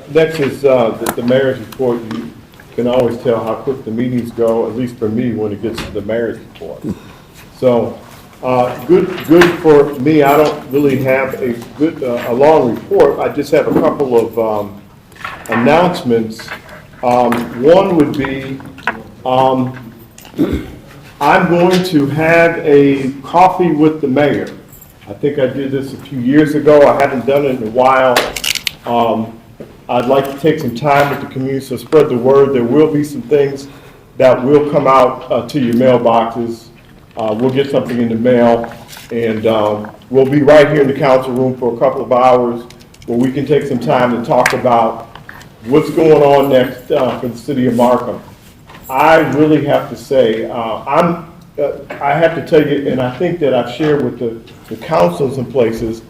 Next is the mayor's report. You can always tell how quick the meetings go, at least for me, when it gets to the mayor's report. So, good for me. I don't really have a long report. I just have a couple of announcements. One would be, I'm going to have a coffee with the mayor. I think I did this a few years ago. I haven't done it in a while. I'd like to take some time with the community, so spread the word. There will be some things that will come out to your mailboxes. We'll get something in the mail, and we'll be right here in the council room for a couple of hours where we can take some time to talk about what's going on next for the city of Markham. I really have to say, I have to tell you, and I think that I've shared with the councils and places,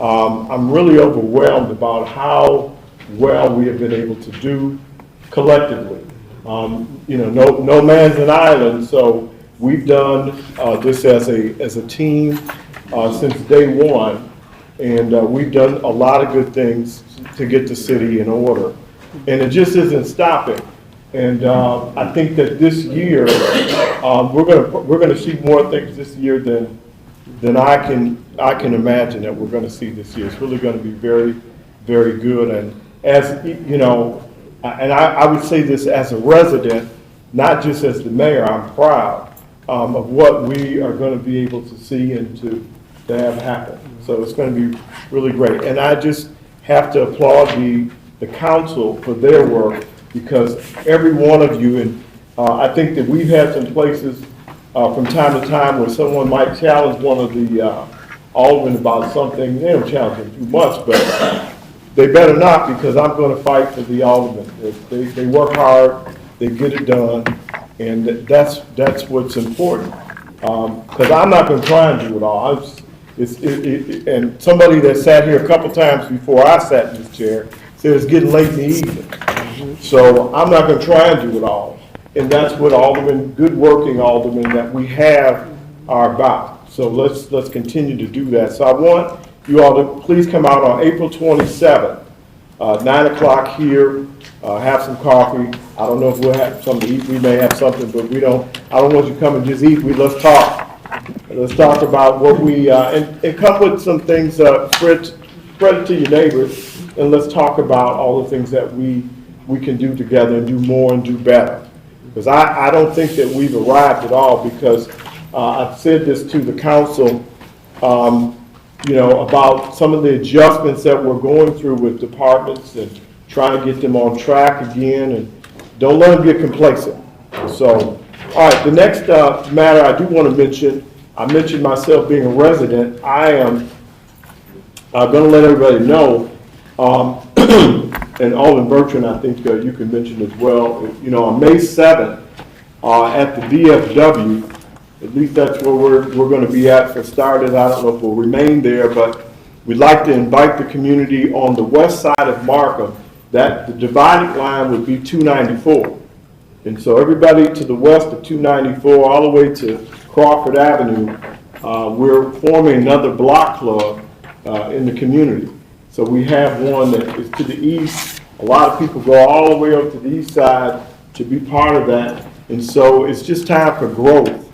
I'm really overwhelmed about how well we have been able to do collectively. No man's an island, so we've done this as a team since day one, and we've done a lot of good things to get the city in order, and it just isn't stopping. And I think that this year we're gonna see more things this year than I can imagine that we're going to see this year. It's really going to be very, very good. And as you know, and I would say this as a resident, not just as the mayor, I'm proud of what we are going to be able to see and to have happen. So it's going to be really great. And I just have to applaud the council for their work, because every one of you, and I think that we've had some places from time to time where someone might challenge one of the aldermen about something. They don't challenge them too much, but they better not, because I'm going to fight for the aldermen. They work hard, they get it done, and that's what's important. Because I'm not going to try and do it all. And somebody that sat here a couple times before I sat in this chair said it's getting late in the evening. So I'm not going to try and do it all. And that's what aldermen, good working aldermen that we have, are about. So let's continue to do that. So I want you all to please come out on April 27th, 9 o'clock here, have some coffee. I don't know if we'll have something to eat. We may have something, but I don't want you to come and just eat. Let's talk. Let's talk about what we, and come with some things, spread it to your neighbors, and let's talk about all the things that we can do together and do more and do better. Because I don't think that we've arrived at all, because I've said this to the council, about some of the adjustments that we're going through with departments and trying to get them on track again, and don't let them get complacent. So, all right, the next matter I do want to mention, I mentioned myself being a resident. I am going to let everybody know, and Alden Bertrand, I think you can mention as well, on May 7th at the VFW, at least that's where we're going to be at for starters. I don't know if we'll remain there, but we'd like to invite the community on the west side of Markham. That the dividing line would be 294. And so everybody to the west of 294 all the way to Crawford Avenue, we're forming another block club in the community. So we have one that is to the east. A lot of people go all the way up to the east side to be part of that. And so it's just time for growth.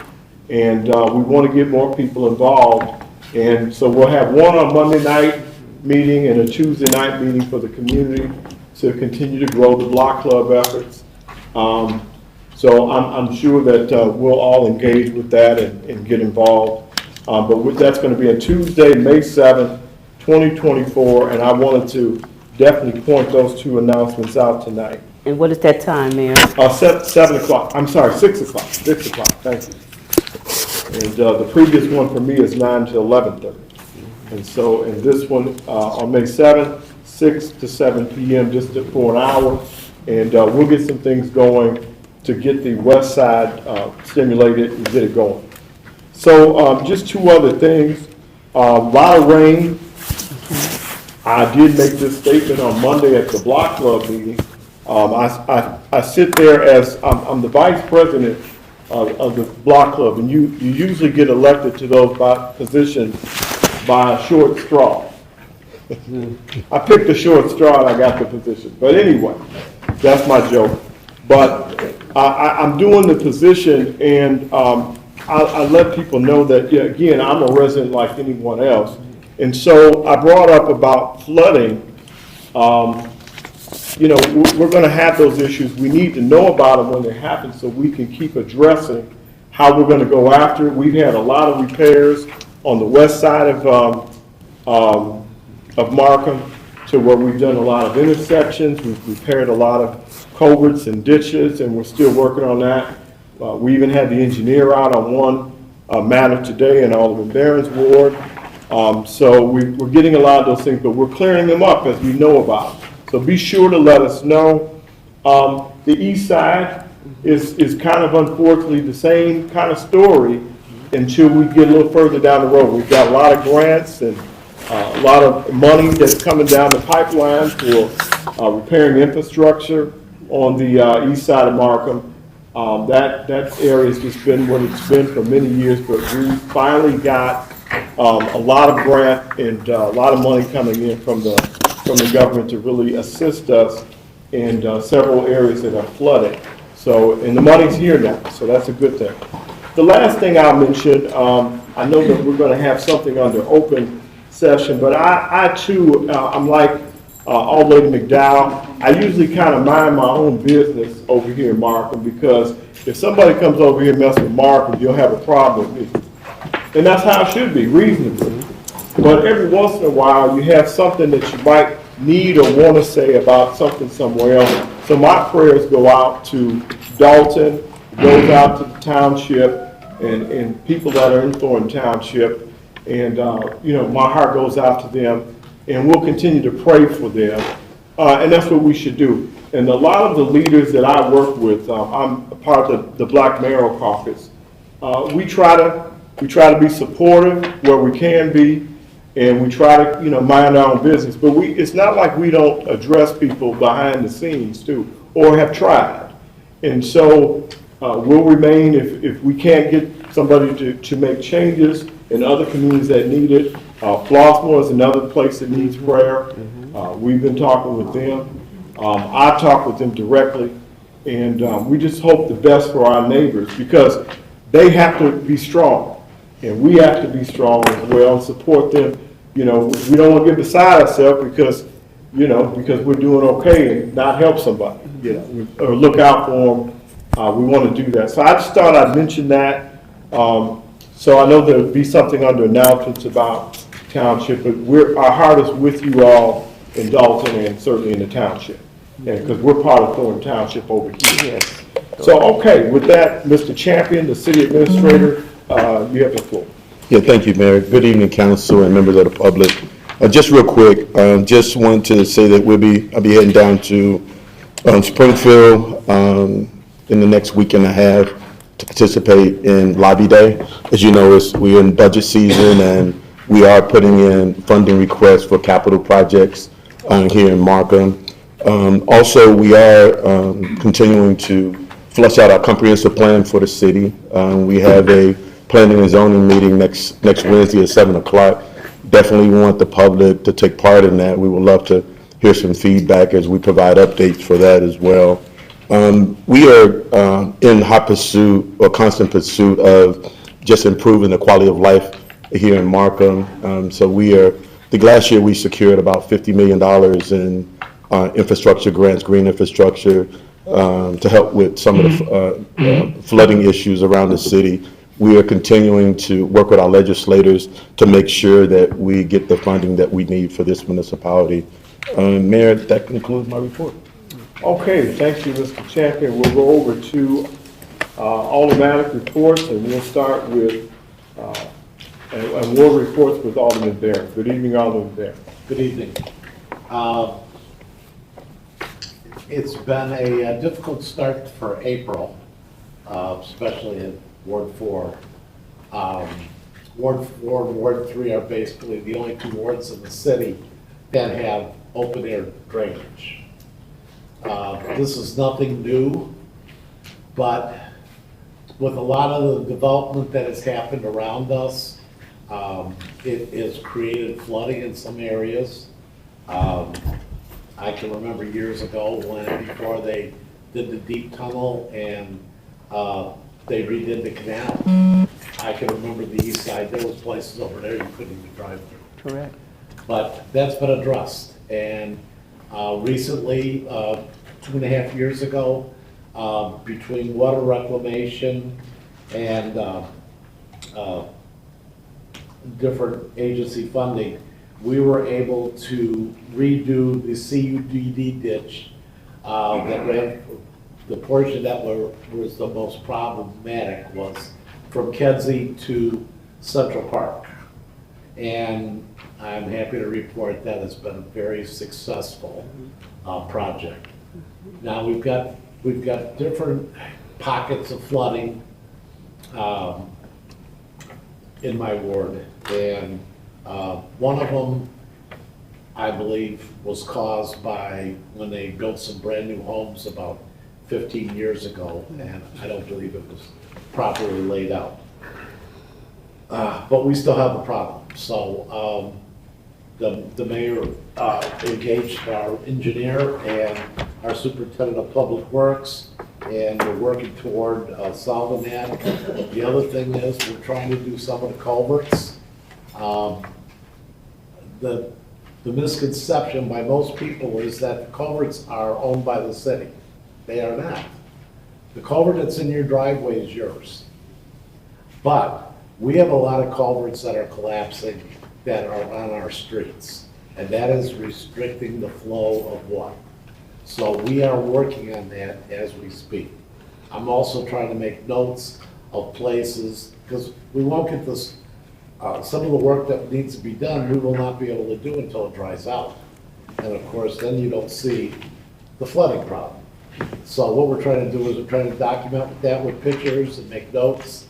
And we want to get more people involved. And so we'll have one on Monday night meeting and a Tuesday night meeting for the community to continue to grow the block club efforts. So I'm sure that we'll all engage with that and get involved. But that's going to be on Tuesday, May 7th, 2024, and I wanted to definitely point those two announcements out tonight. And what is that time, Mayor? 7 o'clock. I'm sorry, 6 o'clock. 6 o'clock. Thank you. And the previous one for me is 9 to 11:30. And so, in this one on May 7th, 6 to 7 p.m. just for an hour, and we'll get some things going to get the west side stimulated and get it going. So, just two other things. A lot of rain. I did make this statement on Monday at the block club meeting. I sit there as I'm the vice president of the block club, and you usually get elected to those positions by a short straw. I picked a short straw and I got the position. But anyway, that's my joke. But I'm doing the position, and I let people know that, yeah, again, I'm a resident like anyone else. And so I brought up about flooding. You know, we're going to have those issues. We need to know about them when they happen so we can keep addressing how we're going to go after it. We've had a lot of repairs on the west side of Markham, to where we've done a lot of intersections. We've repaired a lot of culverts and ditches, and we're still working on that. We even had the engineer out on one matter today in Alderman Barron's ward. So we're getting a lot of those things, but we're clearing them up as we know about them. So be sure to let us know. The east side is kind of unfortunately the same kind of story until we get a little further down the road. We've got a lot of grants and a lot of money that's coming down the pipeline for repairing infrastructure on the east side of Markham. That area has just been what it's been for many years, but we finally got a lot of grant and a lot of money coming in from the government to really assist us in several areas that are flooded. So, and the money's here now, so that's a good thing. The last thing I'll mention, I know that we're going to have something under open session, but I too, I'm like Alderman McDowell. I usually kind of mind my own business over here in Markham, because if somebody comes over here and messes with Markham, you'll have a problem with me. And that's how it should be, reasonably. But every once in a while, you have something that you might need or want to say about something somewhere else. So my prayers go out to Dalton, goes out to the township, and people that are in Thornton Township. And, you know, my heart goes out to them, and we'll continue to pray for them. And that's what we should do. And a lot of the leaders that I work with, I'm a part of the Black Mayoral Caucus. We try to be supportive where we can be, and we try to, you know, mind our own business. But it's not like we don't address people behind the scenes too, or have tried. And so we'll remain, if we can't get somebody to make changes in other communities that need it. Flossmoor is another place that needs prayer. We've been talking with them. I talk with them directly, and we just hope the best for our neighbors, because they have to be strong, and we have to be strong as well and support them. You know, we don't want to get beside ourselves because we're doing okay and not help somebody, you know, or look out for them. We want to do that. So I just thought I'd mention that. So I know there'll be something under announcements about township, but our heart is with you all in Dalton and certainly in the township, because we're part of Thornton Township over here. Yes. So, okay, with that, Mr. Champion, the city administrator, you have the floor. Yeah, thank you, Mayor. Good evening, council and members of the public. Just real quick, just want to say that I'll be heading down to Springfield in the next week and a half to participate in Lobby Day. As you know, we're in budget season, and we are putting in funding requests for capital projects here in Markham. Also, we are continuing to flush out our comprehensive plan for the city. We have a planning and zoning meeting next Wednesday at 7 o'clock. Definitely want the public to take part in that. We would love to hear some feedback as we provide updates for that as well. We are in hot pursuit or constant pursuit of just improving the quality of life here in Markham. So the last year we secured about $50 million in infrastructure grants, green infrastructure, to help with some of the flooding issues around the city. We are continuing to work with our legislators to make sure that we get the funding that we need for this municipality. Mayor, that concludes my report. Okay, thank you, Mr. Champion. We'll go over to automatic reports, and we'll start with and ward reports with Alderman Barron. Good evening, Alderman Barron. Good evening. It's been a difficult start for April, especially in Ward 4. Ward 4 and Ward 3 are basically the only two wards in the city that have open air drainage. This is nothing new, but with a lot of the development that has happened around us, it has created flooding in some areas. I can remember years ago before they did the deep tunnel and they redid the canal. I can remember the east side, there was places over there you couldn't even drive through. Correct. But that's been addressed. And recently, 2.5 years ago, between water reclamation and different agency funding, we were able to redo the CUDD ditch that ran, the portion that was the most problematic was from Kedzie to Central Park. And I'm happy to report that it's been a very successful project. Now, we've got different pockets of flooding in my ward, and one of them, I believe, was caused by when they built some brand-new homes about 15 years ago, and I don't believe it was properly laid out. But we still have a problem. So the mayor engaged our engineer and our superintendent of public works, and we're working toward solving that. The other thing is we're trying to do some of the culverts. The misconception by most people is that the culverts are owned by the city. They are not. The culvert that's in your driveway is yours. But we have a lot of culverts that are collapsing that are on our streets, and that is restricting the flow of water. So we are working on that as we speak. I'm also trying to make notes of places, because we won't get this, some of the work that needs to be done, we will not be able to do until it dries out. And of course, then you don't see the flooding problem. So what we're trying to do is we're trying to document that with pictures and make notes.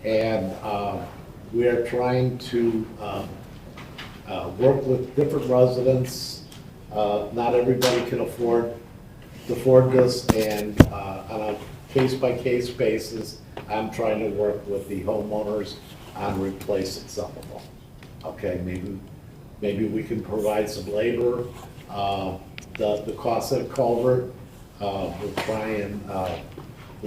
And we are trying to work with different residents. Not everybody can afford this, and on a case-by-case basis, I'm trying to work with the homeowners on replacing some of them. Okay, maybe we can provide some labor. The cost of the culvert, we'll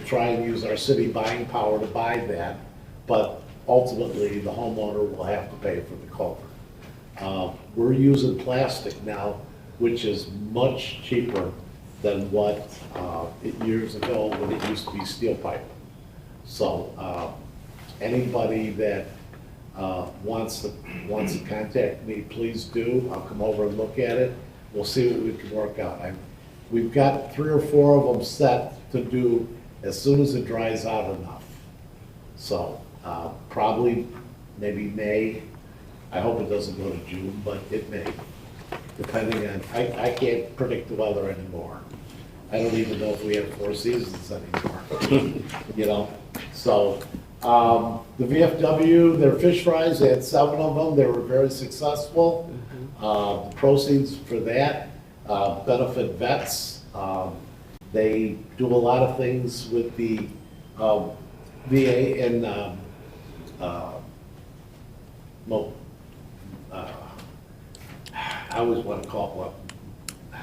try and use our city buying power to buy that, but ultimately the homeowner will have to pay for the culvert. We're using plastic now, which is much cheaper than what years ago when it used to be steel pipe. So anybody that wants to contact me, please do. I'll come over and look at it. We'll see what we can work out. We've got 3 or 4 of them set to do as soon as it dries out enough. So probably maybe May. I hope it doesn't go to June, but it may, depending on, I can't predict the weather anymore. I don't even know if we have 4 seasons anymore, you know? So the VFW, their fish fries, they had 7 of them. They were very successful. The proceeds for that benefit vets. They do a lot of things with the VA and I always want to call it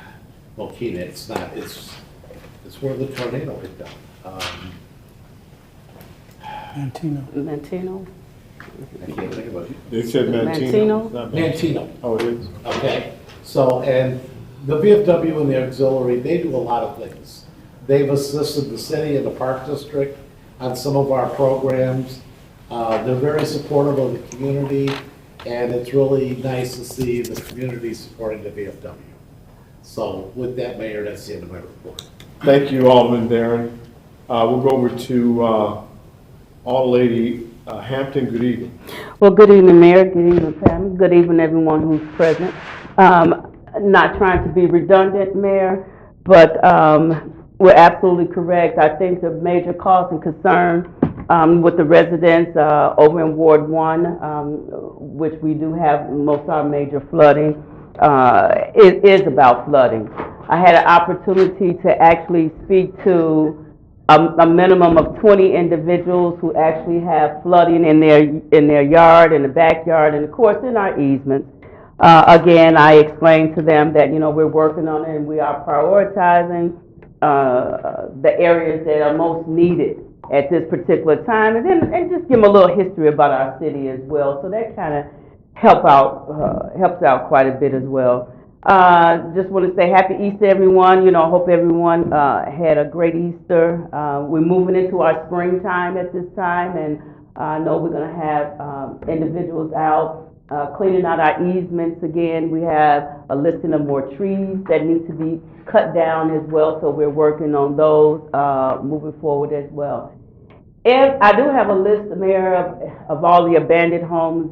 Mokina. It's not. It's where the tornado hit down. Mantino? I can't think of it. They said Mantino. Mantino? Not Mantino. Oh, it is? Okay, so, and the VFW and the auxiliary, they do a lot of things. They've assisted the city and the park district on some of our programs. They're very supportive of the community, and it's really nice to see the community supporting the VFW. So with that, Mayor, that's the end of my report. Thank you, Alderman Darren. We'll go over to Alderlady Hampton. Good evening. Well, good evening, Mayor. Good evening, Pam. Good evening, everyone who's present. Not trying to be redundant, Mayor, but we're absolutely correct. I think the major cause and concern with the residents over in Ward 1, which we do have most of our major flooding, it is about flooding. I had an opportunity to actually speak to a minimum of 20 individuals who actually have flooding in their yard, in the backyard, and of course in our easements. Again, I explained to them that, we're working on it and we are prioritizing the areas that are most needed at this particular time, and just give them a little history about our city as well. So that kind of helps out quite a bit as well. Just want to say Happy Easter, everyone. Hope everyone had a great Easter. We're moving into our springtime at this time, and I know we're going to have individuals out cleaning out our easements again. We have a listing of more trees that need to be cut down as well, so we're working on those moving forward as well. And I do have a list, Mayor, of all the abandoned homes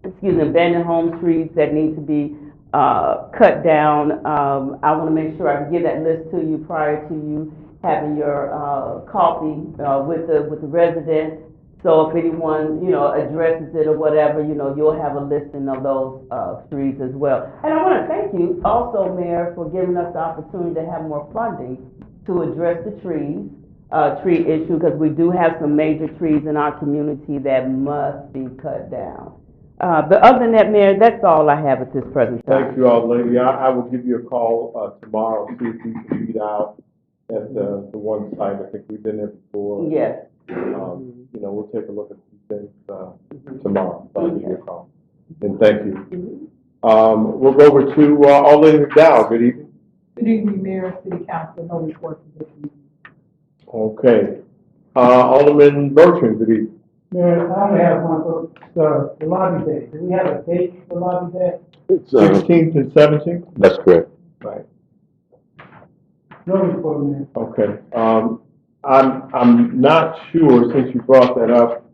abandoned home trees that need to be cut down. I want to make sure I can give that list to you prior to you having your coffee with the residents. So if anyone, addresses it or whatever, you'll have a listing of those trees as well. And I want to thank you also, Mayor, for giving us the opportunity to have more funding to address the tree issue, because we do have some major trees in our community that must be cut down. But other than that, Mayor, that's all I have at this present time. Thank you all, lady. I will give you a call tomorrow, see if we can meet out at the one site. I think we've been there before. Yes. We'll take a look at some things tomorrow. So I'll give you a call. And thank you. We'll go over to Alderman McDowell. Good evening. Good evening, Mayor, City Council, no report for this evening. Okay. Alderman Bertrand, good evening. Mayor, I only have one for the lobby day. Do we have a date for the lobby day? It's, 16th and 17th? That's correct. Right. No report, Mayor. Okay. I'm not sure, since you brought that up,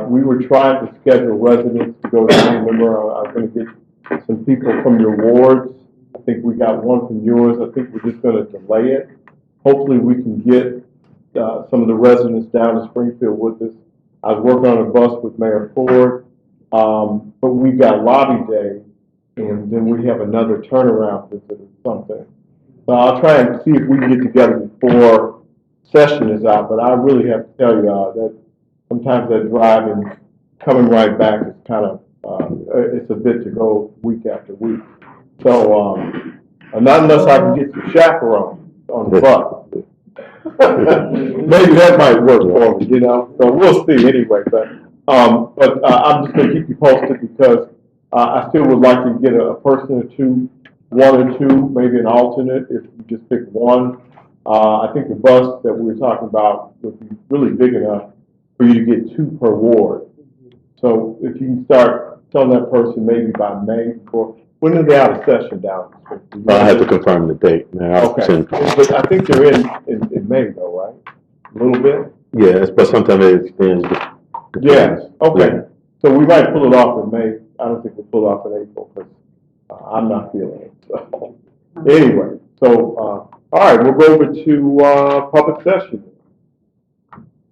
we were trying to schedule residents to go down. Remember, I was going to get some people from your wards. I think we got one from yours. I think we're just going to delay it. Hopefully we can get some of the residents down to Springfield with us. I was working on a bus with Mayor Ford, but we've got lobby day, and then we have another turnaround visit or something. So I'll try and see if we can get together before session is out, but I really have to tell y'all that sometimes that driving, coming right back is kind of, it's a bit to go week after week. So, not unless I can get some chaperones on the bus. Maybe that might work for me, so we'll see anyway, but I'm just gonna keep you posted because, I still would like to get a person or two, one or two, maybe an alternate, if you just pick one. I think the bus that we were talking about would be really big enough for you to get two per ward. So if you can start telling that person maybe by May, or when are they out of session down? I have to confirm the date, man. I'll Okay, send- but I think they're in May though, right? A little bit? Yes, but sometimes it extends. Yes, okay. Yeah. So we might pull it off in May. I don't think we'll pull it off in April because I'm not feeling it. So anyway, so, all right, we'll go over to public session.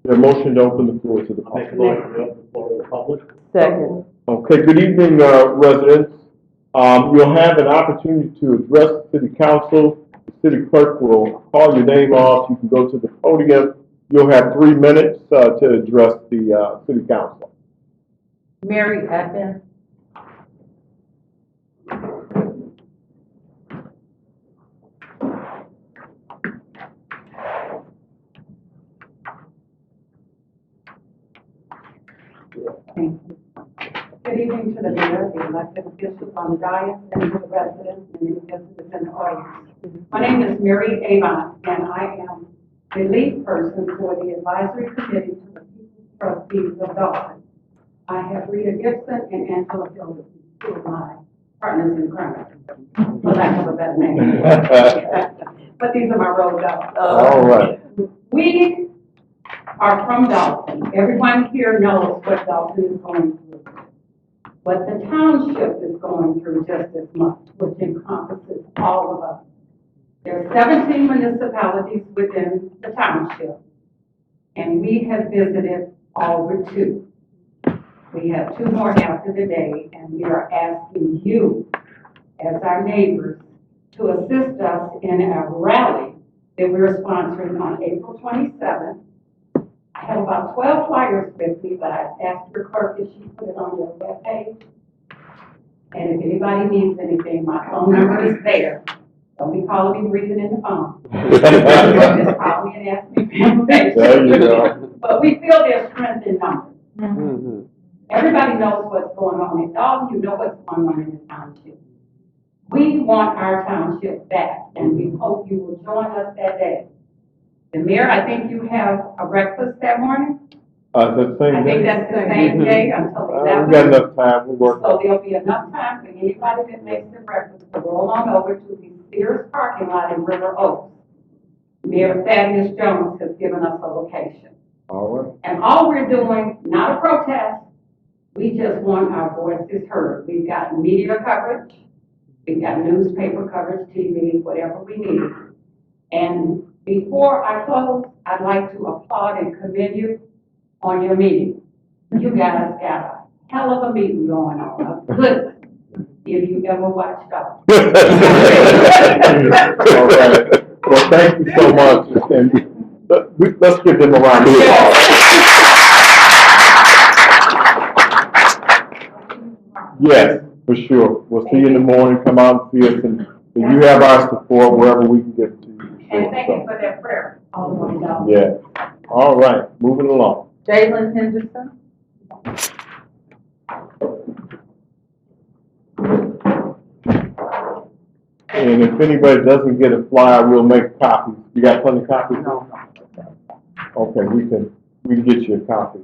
The motion to open the floor to the I'll make a public. motion to open the floor to the public. Second. Okay, good evening, residents. You'll have an opportunity to address the city council. The city clerk will call your name off. You can go to the podium. You'll have 3 minutes to address the city council. Mary Edmond. Thank you. Good evening to the mayor, the elected officials on the dais, and to the residents and the visitors in the audience. My name is Mary Avon, and I am the lead person for the advisory committee to the People's Trustees of Dalton. I have Rita Gibson and Angela Phillips, two of my partners in crime, for lack of a better name. But these are my road dogs. All right. We are from Dalton. Everyone here knows what Dalton is going through. What the township is going through just as much, which encompasses all of us. There are 17 municipalities within the township, and we have visited all but 2. We have 2 more after today, and we are asking you, as our neighbors, to assist us in our rally that we're sponsoring on April 27th. I have about 12 flyers with me, but I asked your clerk if she put it on your webpage. And if anybody needs anything, my phone number is there. Don't be calling me breathing in the phone. Just call me and ask me for information. There you go. But we feel there's strength in numbers. Mhm. Everybody knows what's going on, and all of you know what's going on in the township. We want our township back, and we hope you will join us that day. The mayor, I think you have a breakfast that morning. The same I day? think that's the same day until We 11. got enough time, we'll work. So there'll be enough time for anybody that makes their breakfast to roll on over to the Sears parking lot in River Oaks. Mayor Thaddeus Jones has given us a location. All right. And all we're doing, not a protest, we just want our voices heard. We've got media coverage, we've got newspaper coverage, TV, whatever we need. And before I close, I'd like to applaud and commend you on your meeting. You guys got a hell of a meeting going on, a good one, if you ever watched all. All right. Well, thank you so much, and let's give them a round of applause. Yes, for sure. We'll see you in the morning, come out and see us, and you have our support wherever we can get to you. And thank you for that prayer all the way down. Yeah. All right, moving along. Jalen Henderson. And if anybody doesn't get a flyer, we'll make copies. You got plenty of copies? No. Okay, we can get you a copy.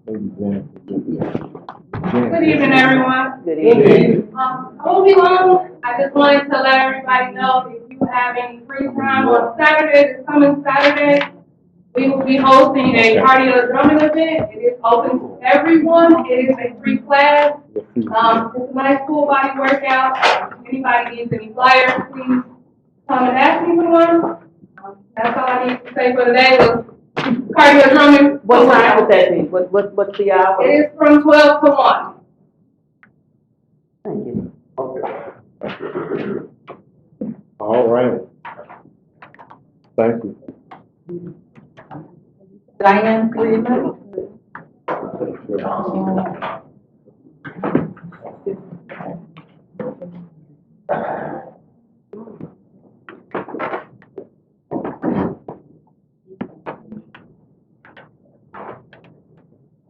Maybe Jan. Good evening, everyone. Good evening. I won't be long. I just wanted to let everybody know if you have any free time on Saturday, this coming Saturday, we will be hosting a cardio drumming event. It is open to everyone. It is a free class. It's a nice full body workout. If anybody needs any flyers, please come and ask me for one. That's all I need to say for today was cardio drumming. What time would that be? What's the hour? It is from 12 to 1. Thank you. All right. Thank you. Diane Cleveland.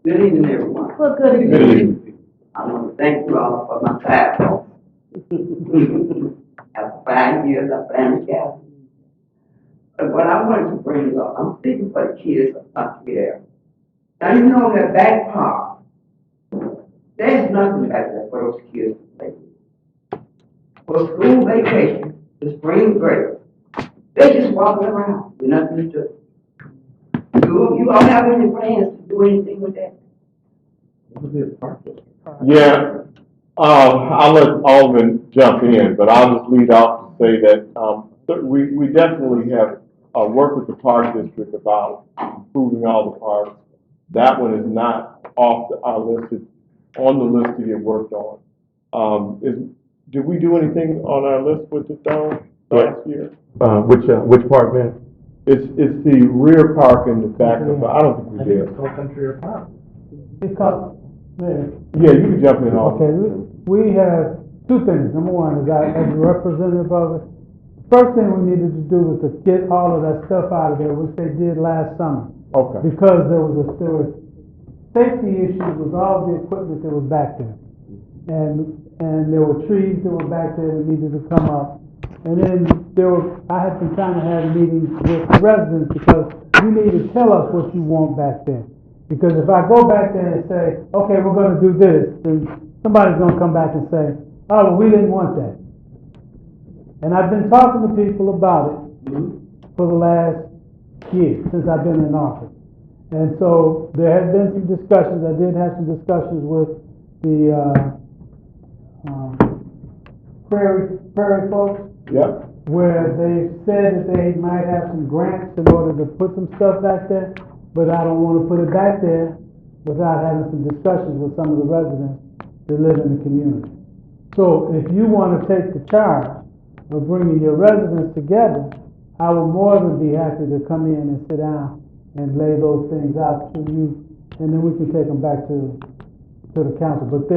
Good evening, everyone. Well, good evening. Good evening. I want to thank you all for my time. After 5 years, I finally got it. But what I wanted to bring up, I'm speaking for the kids up to be there. Now, you know that back park, there's nothing back there for those kids to play with. For school vacation, the spring break, they just walking around with nothing to do. You all have any plans to do anything with that? Yeah, I'll let Alvin jump in, but I'll just lead off to say that, we definitely have, worked with the park district about improving all the parks. That one is not off our list, it's on the list to get worked on. Did we do anything on our list with it though, last year? Which part, man? It's the rear park in the back of, I don't think we did. It's called Country or Park. It's called, man, Yeah, you can jump in on. okay, we have two things. Number one is as a representative of it, first thing we needed to do was to get all of that stuff out of there, which they did last summer. Okay. Because there were safety issues with all the equipment that was back there. And there were trees that were back there that needed to come up. And then I had been trying to have meetings with the residents because you need to tell us what you want back there. Because if I go back there and say, okay, we're gonna do this, then somebody's gonna come back and say, oh, well, we didn't want that. And I've been talking to people about it for the last year, since I've been in office. And so there have been some discussions, I did have some discussions with the prairie folks, Yeah. where they said that they might have some grants in order to put some stuff back there, but I don't want to put it back there without having some discussions with some of the residents that live in the community. So if you want to take the charge of bringing your residents together, I will more than be happy to come in and sit down and lay those things out to you and then we can take them back to the council. But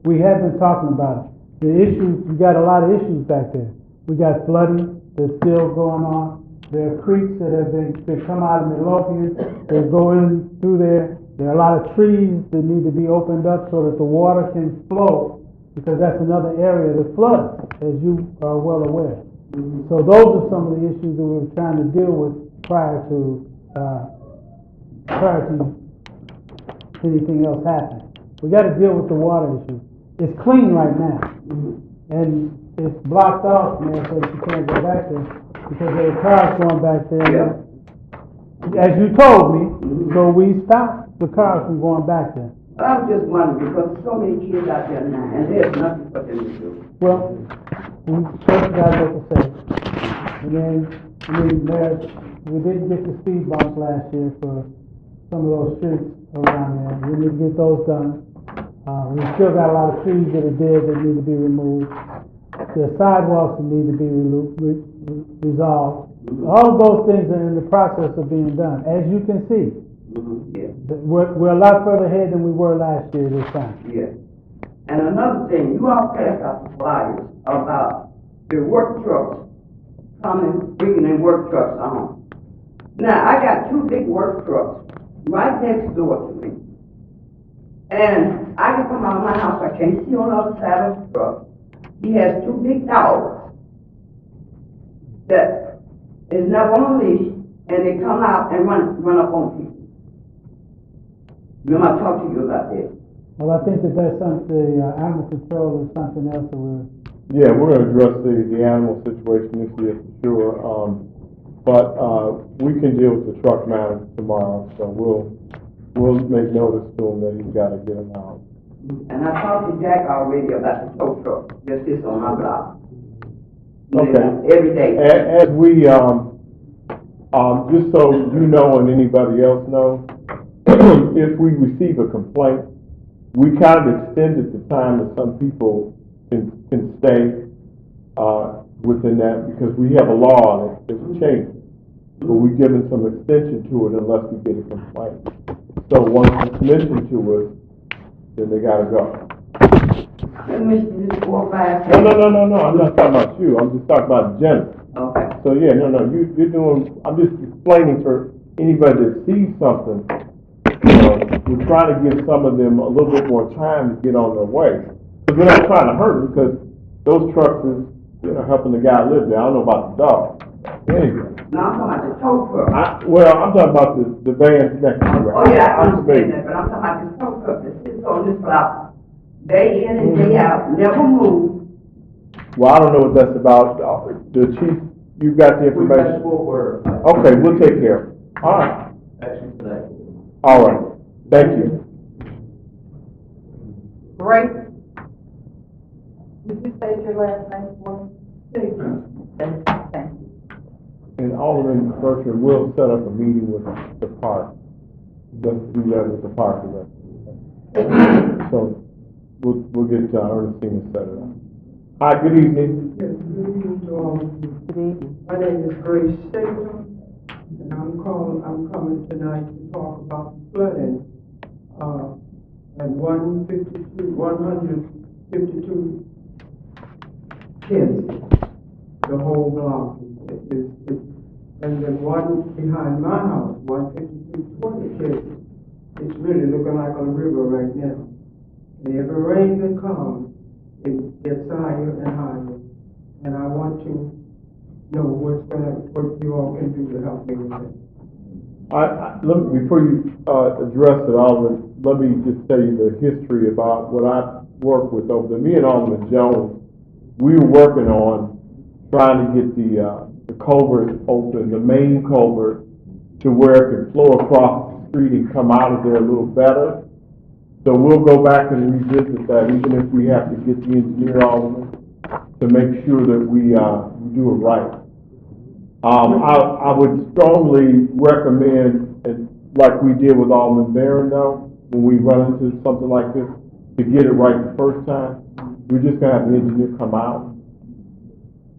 we have been talking about it. The issues, we got a lot of issues back there. We got flooding that's still going on. There are creeks that have been come out of Midlothian. They're going through there. There are a lot of trees that need to be opened up so that the water can flow, because that's another area that floods, as you are well aware. So those are some of the issues that we were trying to deal with prior to anything else happening. We got to deal with the water issue. It's clean right now, and it's blocked off, man, so that you can't go back there because there are cars going back there. As you told me, so we stopped the cars from going back there. I'm just wondering, because there's so many kids out there now, and there's nothing for them to do. Well, we first got to make a say. And then, we didn't get the speed bumps last year for some of those streets around there. We need to get those done. We still got a lot of trees that are dead that need to be removed. There are sidewalks that need to be resolved. All of those things are in the process of being done, as you can see. We're a lot further ahead than we were last year this time. Yes. And another thing, you all passed out the flyers about the work trucks coming, bringing in work trucks on. Now, I got two big work trucks right next door to me. And I can come out of my house, I can't see on the other side of the truck. He has two big dogs that is never on a leash, and they come out and run up on people. Remember I talked to you about that? Well, I think that's something, the animal control is something else that we're... Yeah, we're gonna address the animal situation this year for sure. But we can deal with the truck matter tomorrow, so we'll make notice to him that he's gotta get him out. And I talked to Jack already about the tow truck, just this on my block. Okay. Every day. As we, just so you know and anybody else knows, if we receive a complaint, we kind of extended the time that some people can stay within that, because we have a law on it, it's changed. But we're giving some extension to it unless we get a complaint. So once it's mentioned to us, then they gotta go. Mr. 4 or 5. No, I'm not talking about you, I'm just talking about general. Okay. So yeah, you're doing, I'm just explaining for anybody that sees something, we're trying to give some of them a little bit more time to get on their way. Because we're not trying to hurt them, because those trucks is, helping the guy live there. I don't know about the dog. Anyway. No, I'm talking about the tow truck. I'm talking about the van next to it. Oh, yeah, I understand that, but I'm talking about this tow truck that sits on this block, day in and day out, never move. Well, I don't know what that's about. The chief, you've got the information? Okay, we'll take care of it. All right. Actually, today. All right. Thank you. Grace, did you state your last name for me? Thank you. And Alderman Bertrand will set up a meeting with the park. Just do that with the park director. So we'll get Ernestine to set it up. Hi, good evening. Yes, good evening to all of you. My name is Grace Stapleton, and I'm coming tonight to talk about flooding, and 152 kids, the whole block. And then one behind my house, 152 kids. It's really looking like a river right now. And every rain that comes, it gets higher and higher. And I want to know what you all can do to help me with that. Before you address it, Alderman, let me just tell you the history about what I worked with over there. Me and Alderman Jones, we were working on trying to get the culvert open, the main culvert, to where it could flow across the street and come out of there a little better. So we'll go back and revisit that, even if we have to get the engineer Alderman to make sure that we do it right. I would strongly recommend, like we did with Alderman Barron, though, when we run into something like this, to get it right the first time. We're just gonna have the engineer come out.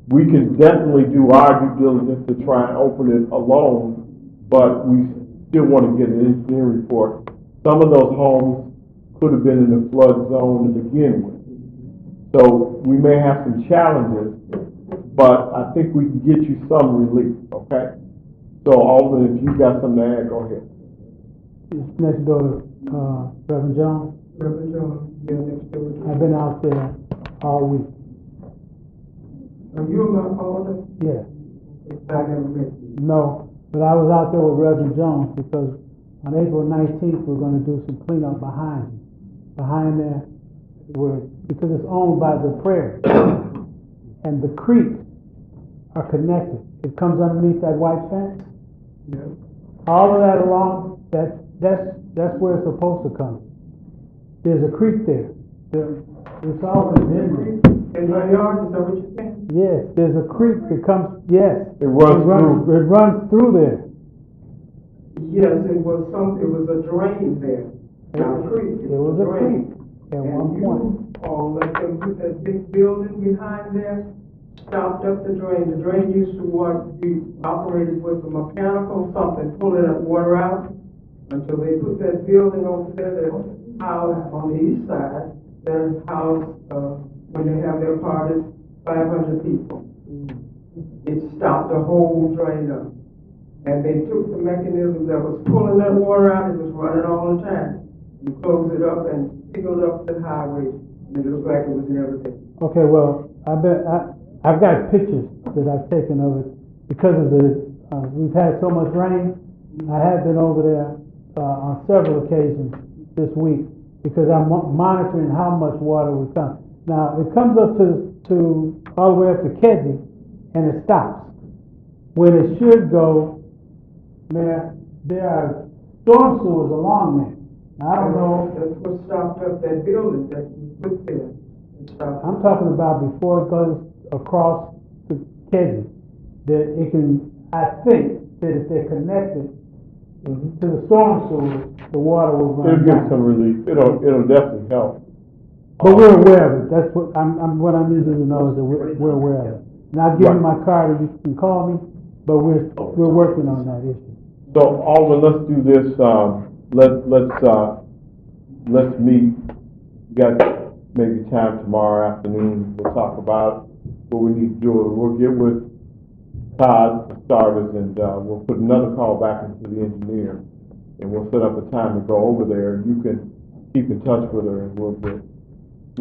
We can definitely do our due diligence to try and open it alone, but we still want to get an engineering report some of those homes could have been in the flood zone to begin with. So we may have some challenges, but I think we can get you some relief, okay? So Alderman, if you've got something to add, go ahead. It's next door to, Reverend Jones. Reverend Jones, yeah, next door. I've been out there all week. Are you my father? Yeah. I never met you. No, but I was out there with Reverend Jones because on April 19th, we're gonna do some cleanup behind there, because it's owned by the prairie. And the creeks are connected. It comes underneath that white fence. Yeah. All of that along, that's where it's supposed to come. There's a creek there. It's always been there. In my yard, is that what you're saying? Yes, there's a creek that comes, yes. It runs through. It runs through there. Yes, it was a drain there. Not a creek. It was a creek at one And point. you all let them put that big building behind there, stopped up the drain. The drain used to be operated with a mechanical something, pulling that water out until they put that building over there, that house on the east side, that house, when they have their parties, 500 people. It stopped the whole drain up. And they took the mechanism that was pulling that water out, it was running all the time. You closed it up and sealed up the highway, and it looked like it was never there. Okay, well, I've got pictures that I've taken of it because of we've had so much rain. I have been over there, on several occasions this week because I'm monitoring how much water will come. Now, it comes up to all the way up to Kedzie and it stops. When it should go, Mayor, there are storm sewers along there. Now, I don't know. That's what stopped up that building that was put there. It stopped. I'm talking about before it goes across to Kedzie, that it can, I think, that if they're connected to the storm sewer, the water will run It'll give down. some relief. It'll definitely help. But we're aware of it. That's what what I need you to know is that we're aware of it. And I'll give you my card and you can call me, but we're working on that issue. So Alderman, let's do this, let's meet. We got maybe time tomorrow afternoon. We'll talk about what we need to do. We'll get with Todd for starters, and we'll put another call back into the engineer, and we'll set up a time to go over there. You can keep in touch with her, and we'll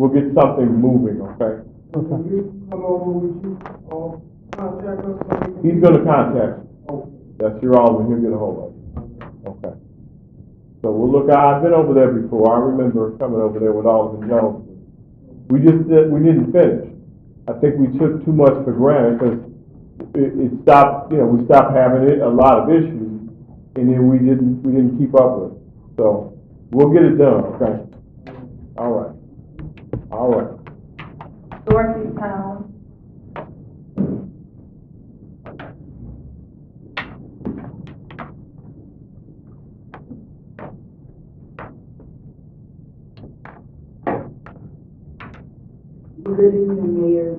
get something moving. Okay? When you come over, would you all contact us? So we can- He's going to contact you. Okay. That's your Alderman. He'll get a hold of you. Okay. So we'll look. I've been over there before. I remember coming over there with Alderman Jones. We didn't finish. I think we took too much for granted because it stopped. We stopped having a lot of issues, and then we didn't keep up with it. So we'll get it done. Okay. All right. All right. Dorothy Pound. Good evening, Mayor,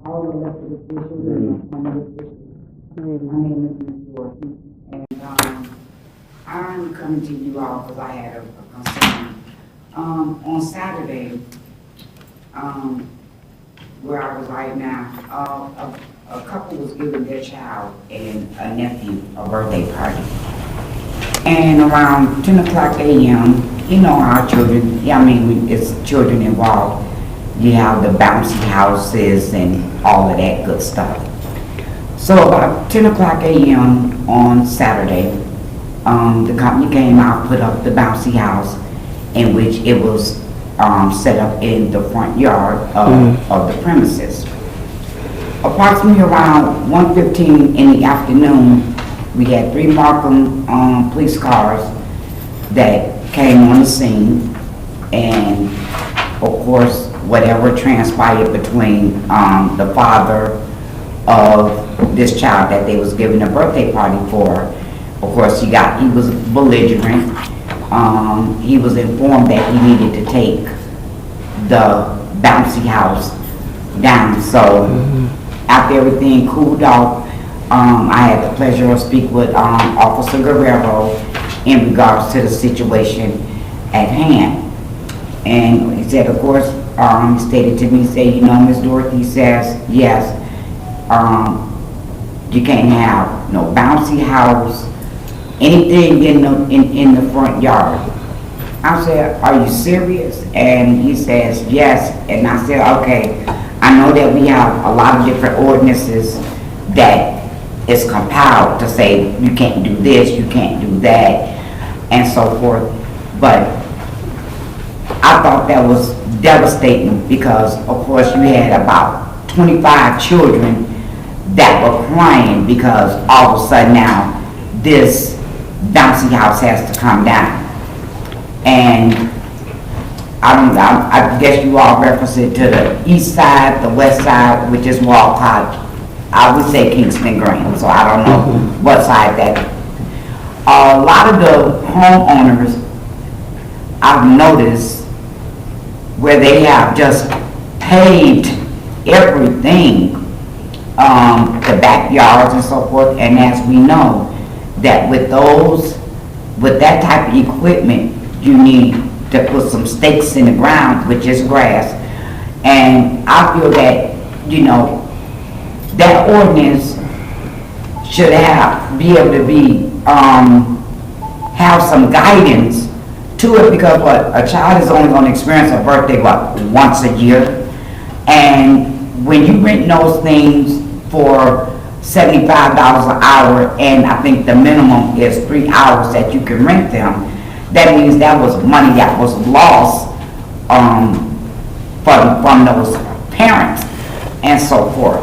all elected officials and appointed officials. My name is Ms. Dorothy, and I'm coming to you all because I had a concern. On Saturday, where I was right now, a couple was giving their child and a nephew a birthday party. And around 10 o'clock a.m., you know our children, it's children involved. You have the bouncy houses and all of that good stuff. So about 10 o'clock a.m. on Saturday, the company came out, put up the bouncy house, in which it was set up in the front yard of the premises. Approximately around 1:15 in the afternoon, we had 3 Markham police cars that came on the scene, and of course, whatever transpired between the father of this child that they was giving a birthday party for. Of course, he was belligerent. He was informed that he needed to take the bouncy house down. So after everything cooled off, I had the pleasure of speaking with Officer Guerrero in regards to the situation. at hand. And he said, of course, he stated to me, say, you know, Miss Dorothy says, yes, you can't have no bouncy house, anything in the front yard. I said, are you serious? And he says, yes. And I said, okay, I know that we have a lot of different ordinances that is compiled to say you can't do this, you can't do that, and so forth. But I thought that was devastating because, of course, you had about 25 children that were crying because all of a sudden now this bouncy house has to come down. And I guess you all reference it to the east side, the west side, which is Walcott. I would say Kingston Green, so I don't know what side that is. A lot of the homeowners I've noticed where they have just paved everything, the backyards and so forth, and as we know, that with that type of equipment, you need to put some stakes in the ground, which is grass. And I feel that, you know, that ordinance should be able to have some guidance to it, because a child is only going to experience a birthday once a year, and when you rent those things for $75 an hour, and I think the minimum is 3 hours that you can rent them, that means that was money that was lost from those parents and so forth.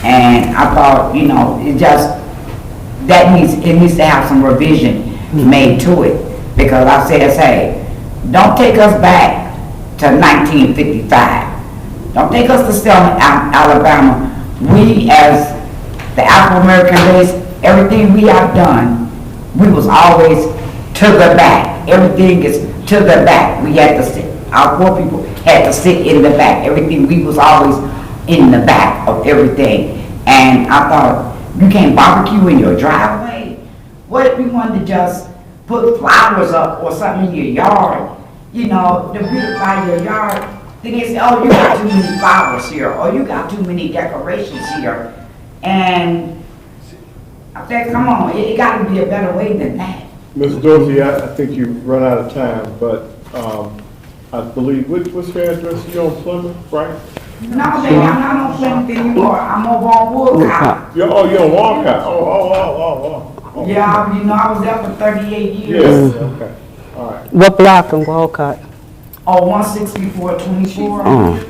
And I thought, you know, it needs to have some revision made to it, because I said, hey, don't take us back to 1955. Don't take us to Selma, Alabama. We, as the Afro-American race, everything we have done, we was always to the back. Everything is to the back. We had to sit. Our poor people had to sit in the back. Everything, we was always in the back of everything. And I thought, you can't barbecue in your driveway? What if we wanted to just put flowers up or something in your yard, you know, to beautify your yard? Then they say, oh, you got too many flowers here, or you got too many decorations here. And I said, come on, it got to be a better way than that. Ms. Dorsey, I think you've run out of time, but I believe, what's your address? You're on Plymouth, right? No, baby, I'm not on Plymouth anymore. I'm over on Woodcock. You're on Walcott. Oh. Yeah, you know, I was there for 38 years. Yes, okay, all right. What block in Walcott? Oh, 16424.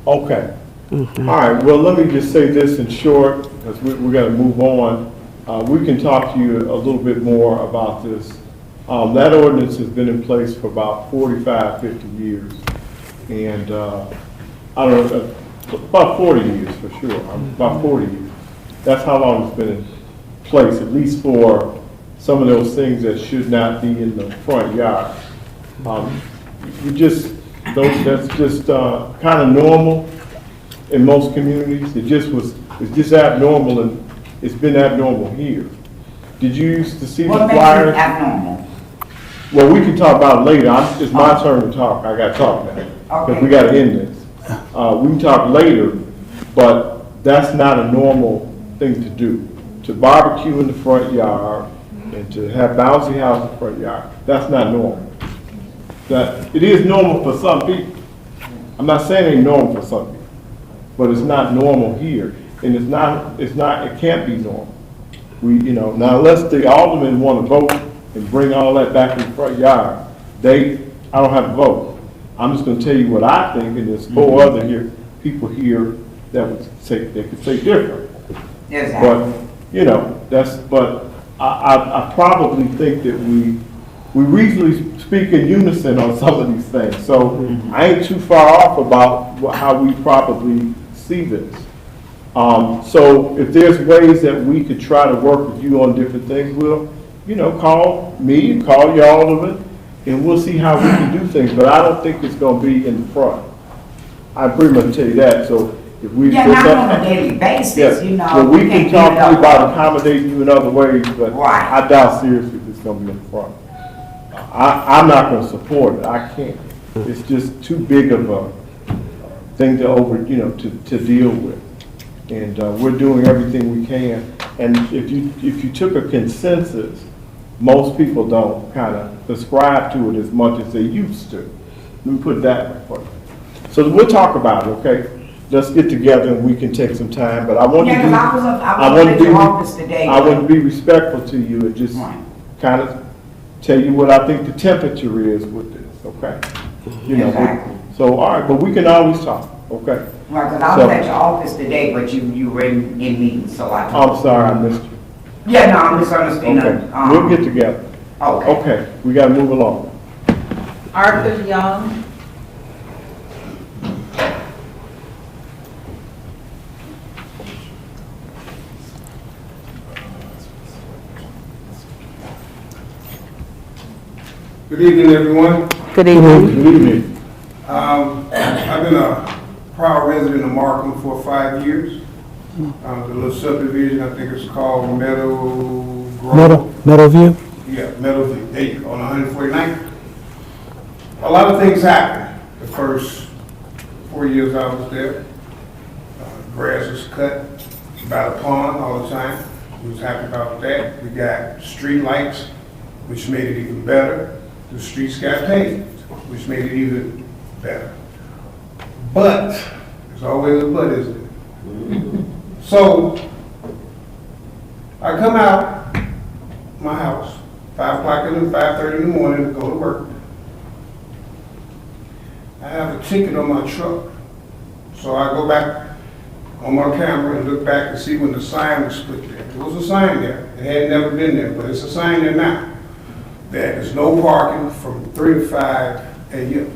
Okay. All right, well, let me just say this in short, because we got to move on. We can talk to you a little bit more about this. That ordinance has been in place for about 45, 50 years. And I don't know, about 40 years for sure, about 40 years. That's how long it's been in place, at least for some of those things that should not be in the front yard. That's just kind of normal in most communities. It's just abnormal, and it's been abnormal here. Did you used to see the What makes flyers? it abnormal? Well, we can talk about it later. It's my turn to talk. I got to talk now, because we got to end this. We can talk later, but that's not a normal thing to do. To barbecue in the front yard and to have bouncy house in the front yard, that's not normal. That it is normal for some people. I'm not saying it ain't normal for some people, but it's not normal here, and it can't be normal. Now unless the aldermen want to vote and bring all that back in the front yard, I don't have to vote. I'm just going to tell you what I think, and there's 4 other people here that would say, they could say different. Exactly. But I probably think that we reasonably speak in unison on some of these things. So I ain't too far off about how we probably see this. So if there's ways that we could try to work with you on different things, we'll, call me, call your alderman, and we'll see how we can do things. But I don't think it's going to be in the front. I pretty much tell you that. So if we not on a daily basis, well, we can talk to you about accommodating you in other ways, but I doubt seriously if it's going to be in the front. I'm not gonna support it, I can't. It's just too big of a thing to to deal with. And, we're doing everything we can. And if you took a consensus, most people don't kind of subscribe to it as much as they used to. Let me put it that way. So we'll talk about it, okay? Let's get together and we can take some time, but I want to Yeah, be. 'cause I was at your office today. I want to be respectful to you and just Right. kind of tell you what I think the temperature is with this, okay? Exactly. So, all right, but we can always talk, okay? Right, 'cause I So- was at your office today, but you were in meetings, so I. I'm sorry I missed you. Yeah, no, I'm misunderstanding. Okay, we'll get together. Okay. Okay, we gotta move along. Arthur Young. Good evening, everyone. Good evening. Good evening. I've been a proud resident of Markham for 5 years. The little subdivision, I think it's called Meadow Grove. Meadowview? Yeah, Meadowview, there you go, on 149th. A lot of things happened the first 4 years I was there. Grass was cut by the pond all the time. We was happy about that. We got street lights, which made it even better. The streets got paved, which made it even better. But, there's always a but, isn't it? So, I come out my house, 5:30 in the morning to go to work. I have a ticket on my truck. So I go back on my camera and look back and see when the sign was put there. There was a sign there. It had never been there, but it's a sign there now. That there's no parking from 3 to 5 a.m.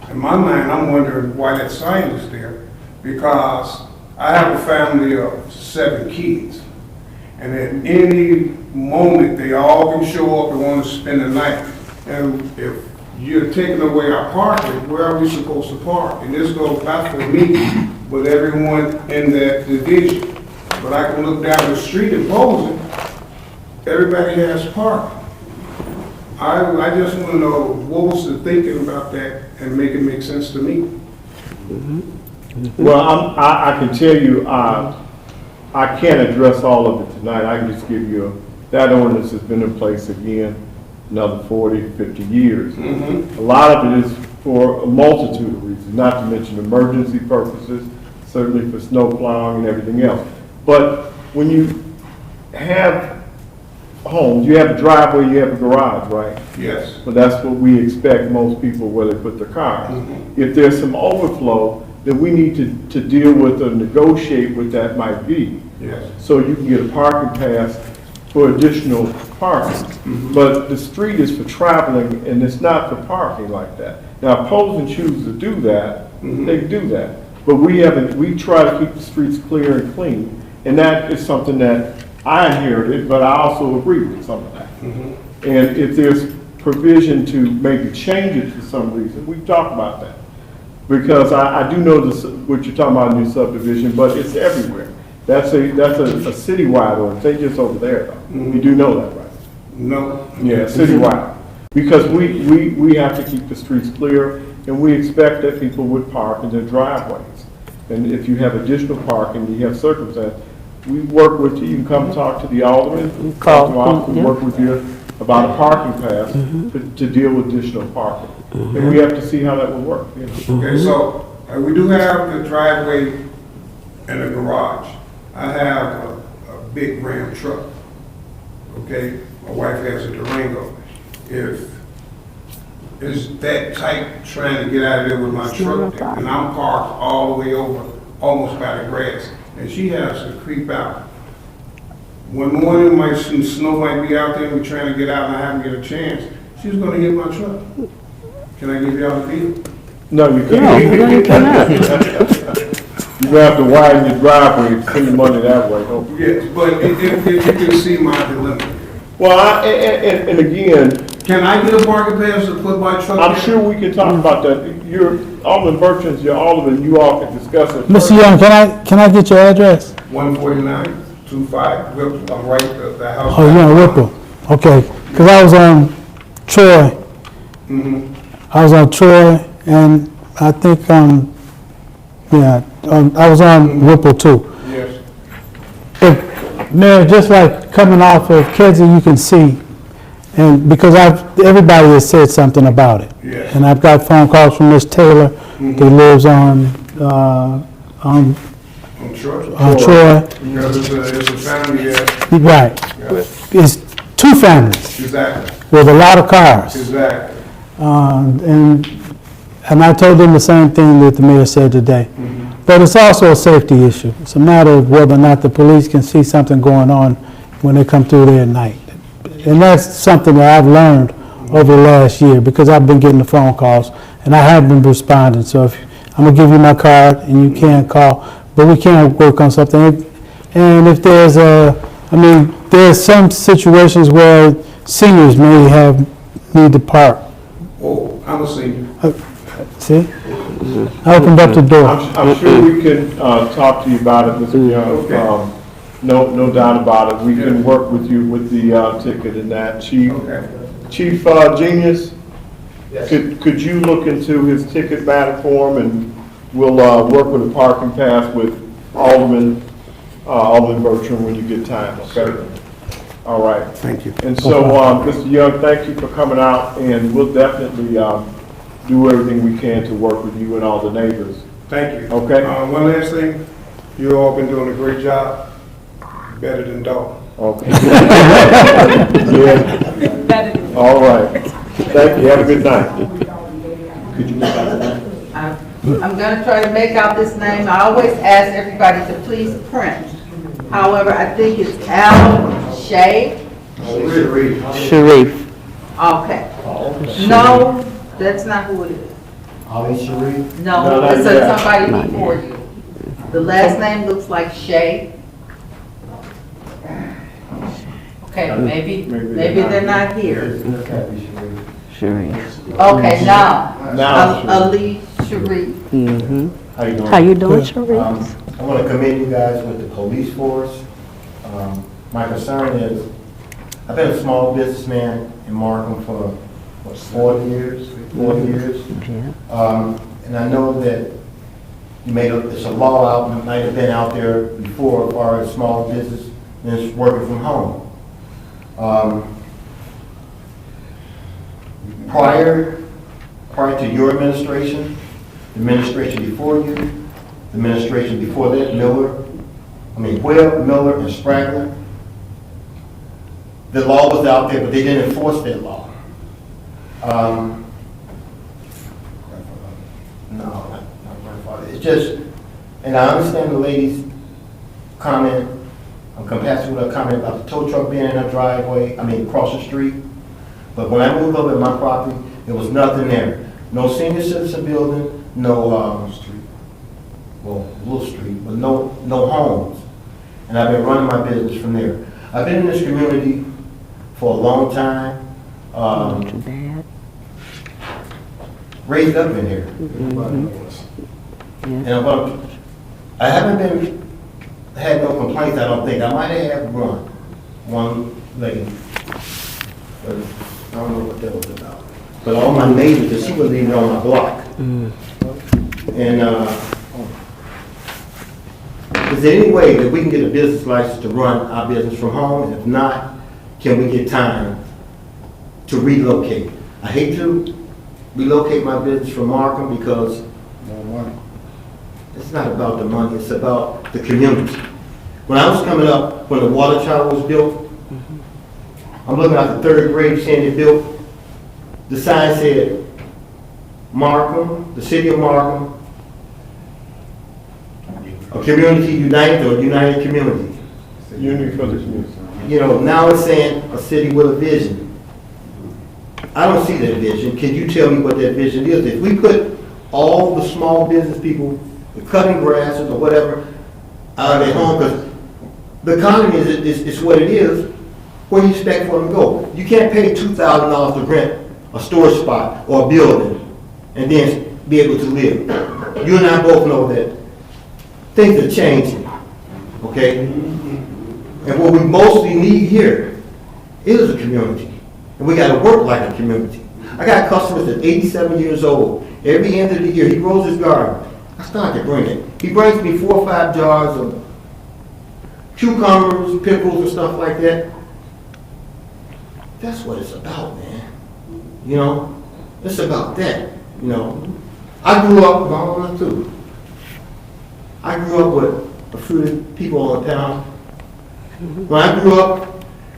In my mind, I'm wondering why that sign is there, because I have a family of 7 kids. And at any moment, they all can show up and want to spend the night. And if you're taking away our parking, where are we supposed to park? And this goes not for me, but everyone in that division. But I can look down the street in Bozeman, everybody has parking. I just want to know what was the thinking about that and make it make sense to me. Well, I can tell you, I can't address all of it tonight. I can just give you, that ordinance has been in place again another 40, 50 years. A lot of it is for a multitude of reasons, not to mention emergency purposes, certainly for snow plowing and everything else. But when you have homes, you have a driveway, you have a garage, right? Yes. But that's what we expect most people where they put their cars. If there's some overflow, then we need to deal with or negotiate what that might be. Yes. So you can get a parking pass for additional parking. But the street is for traveling and it's not for parking like that. Now, if Posen chooses to do that, they can do that. But we try to keep the streets clear and clean. And that is something that I inherited, but I also agree with some of that. And if there's provision to maybe change it for some reason, we talk about that. Because I do know what you're talking about in your subdivision, but it's everywhere. That's a citywide ordinance, ain't just over there though. You do know that, right? No. Yeah, citywide. Because we have to keep the streets clear and we expect that people would park in their driveways. And if you have additional parking, you have circumstance, we work with you, you can come talk to the alderman, we work with you about a parking pass to deal with additional parking. And we have to see how that will work. You know? Okay, so we do have the driveway and the garage. I have a big Ram truck. Okay, my wife has a Durango. If it's that tight trying to get out of there with my truck, and I'm parked all the way over, almost by the grass, and she has to creep out. One morning, some snow might be out there, and we're trying to get out, and I haven't get a chance. She's gonna hit my truck. Can I give y'all the deal? No, you can't. No, you cannot. You have to widen your driveway and send the money that way, don't you? Yes, but if you can see my dilemma. Well, and again, Can I get a parking pass to put my truck in? I'm sure we can talk about that. Alderman Bertrand's your alderman, you all can discuss it. Mr. Young, can I get your address? 149-25, Whipple. I'm right at the house. Oh, you're in Whipple. Okay, because I was on Troy. I was on Troy, and I think, I was on Whipple too. Yes. Mayor, just like coming off of Kedzie, you can see, and because everybody has said something about it. Yes. And I've got phone calls from Miss Taylor, who lives on I'm sure. Troy. Because it's a family that, Right. It's two families exactly, with a lot of cars. exactly. And I told them the same thing that the mayor said today. But it's also a safety issue. It's a matter of whether or not the police can see something going on when they come through there at night. And that's something that I've learned over the last year, because I've been getting the phone calls and I have been responding. So I'm gonna give you my card and you can call, but we can work on something. And if there's there's some situations where seniors may need to park. Oh, I'm a senior. See? I opened up the door. I'm sure we can talk to you about it, Mr. Young. Okay. No doubt about it. We can work with you with the ticket and that. Chief Genius, Yes. could you look into his ticket matter for him, and we'll work with a parking pass with Alderman Bertram when you get time, okay? All right. Thank you. And so, Mr. Young, thank you for coming out, and we'll definitely do everything we can to work with you and all the neighbors. Thank you. Okay. One last thing, you all been doing a great job, better than Dalton. Okay. Yeah. All right. Thank you. Have a good night. Could you make out the name? I'm gonna try to make out this name. I always ask everybody to please print. However, I think it's Al Shay. Sharif. Okay. No, that's not who it is. Ali Sharif? No, No, not it's yet. somebody before you. The last name looks like Shay. Okay, maybe they're not here. Sharif. Okay, now, Now, Ali Sharif. Mm-hmm. how you doing? How you doing, Sharif? I want to commend you guys with the police force. My concern is, I've been a small businessman in Markham for, 40 years? Yeah. And I know that it's a law out, and it might have been out there before, as far as small business and working from home. Prior to your administration, the administration before you, the administration before that, Webb, Miller, and Spragler, the law was out there, but they didn't enforce that law. No, not grandfather. It's just, and I understand the lady's comment, I'm compassionate with her comment about the tow truck being in her driveway, across the street. But when I moved up at my property, there was nothing there. No senior citizen building, no, little street, but no homes. And I've been running my business from there. I've been in this community for a long time. Too bad. Raised up in here. And I haven't had no complaints, I don't think. I might have one lady. But I don't know what that was about. But all my neighbors, because she wasn't even on my block. And, is there any way that we can get a business license to run our business from home? And if not, can we get time to relocate? I hate to relocate my business from Markham because it's not about the money, it's about the community. When I was coming up, when the water tower was built, I'm looking at the third grade saying they built, the sign said, Markham, the city of Markham, a community united or united community. Unity for the community. Now it's saying a city with a vision. I don't see that vision. Can you tell me what that vision is? If we put all the small business people, the cutting grasses or whatever, out of their home, because the economy is what it is, where do you expect for them to go? You can't pay $2,000 to rent a storage spot or a building and then be able to live. You and I both know that things are changing, okay? And what we mostly need here is a community. And we gotta work like a community. I got customers that's 87 years old. Every end of the year, he grows his garden. I start to bring it. He brings me 4 or 5 jars of cucumbers, pickles, and stuff like that. That's what it's about, man. You know, it's about that. You know, I grew up, well, too. I grew up with a few people in town. When I grew up,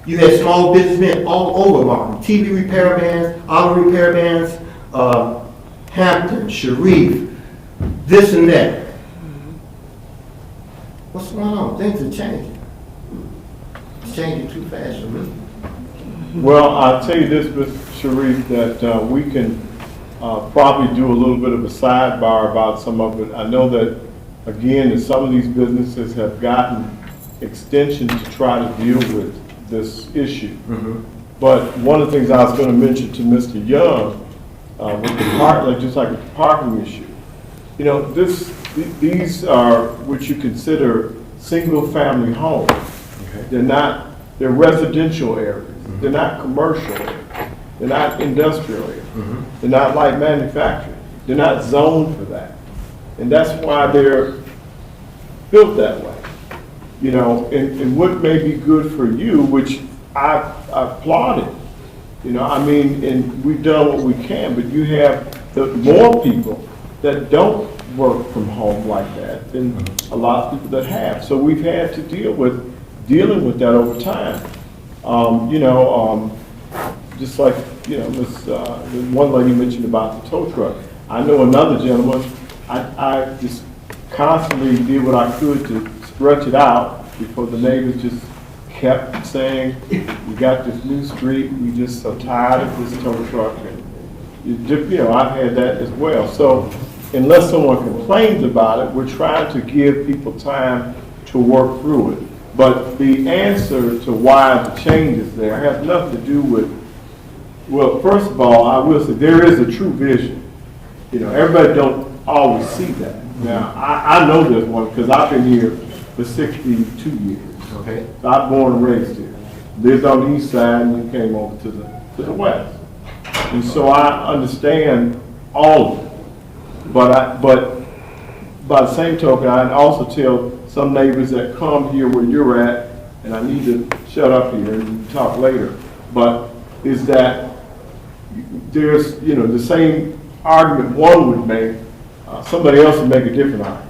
you had small businessmen all over Martin. TV repair vans, auto repair vans, Hampton, Sharif, this and that. What's going on? Things are changing. It's changing too fast for me. Well, I'll tell you this, Mr. Sharif, that we can probably do a little bit of a sidebar about some of it. I know that, again, that some of these businesses have gotten extensions to try to deal with this issue. But one of the things I was going to mention to Mr. Young, with the park, just like the parking issue, you know, these are what you consider single-family homes. They're residential areas. They're not commercial areas. They're not industrial areas. They're not light manufacturing. They're not zoned for that. And that's why they're built that way. You know, and what may be good for you, which I applaud it. You know, I mean, and we've done what we can, but you have more people that don't work from home like that than a lot of people that have. So we've had to dealing with that over time. You know, just like, you know, the one lady mentioned about the tow truck. I know another gentleman, I just constantly did what I could to stretch it out before the neighbors just kept saying, we got this new street, we just so tired of this tow truck. And you know, I've had that as well. So unless someone complains about it, we're trying to give people time to work through it. But the answer to why the change is there has nothing to do with, well, first of all, I will say there is a true vision. You know, everybody don't always see that. Now, I know this one because I've been here for 62 years. Okay. So I'm born and raised here. Lived on the east side and then came over to the west. And so I understand all of it. But by the same token, I also tell some neighbors that come here where you're at, and I need to shut up here and talk later, but is that there's, you know, the same argument one would make, somebody else would make a different argument.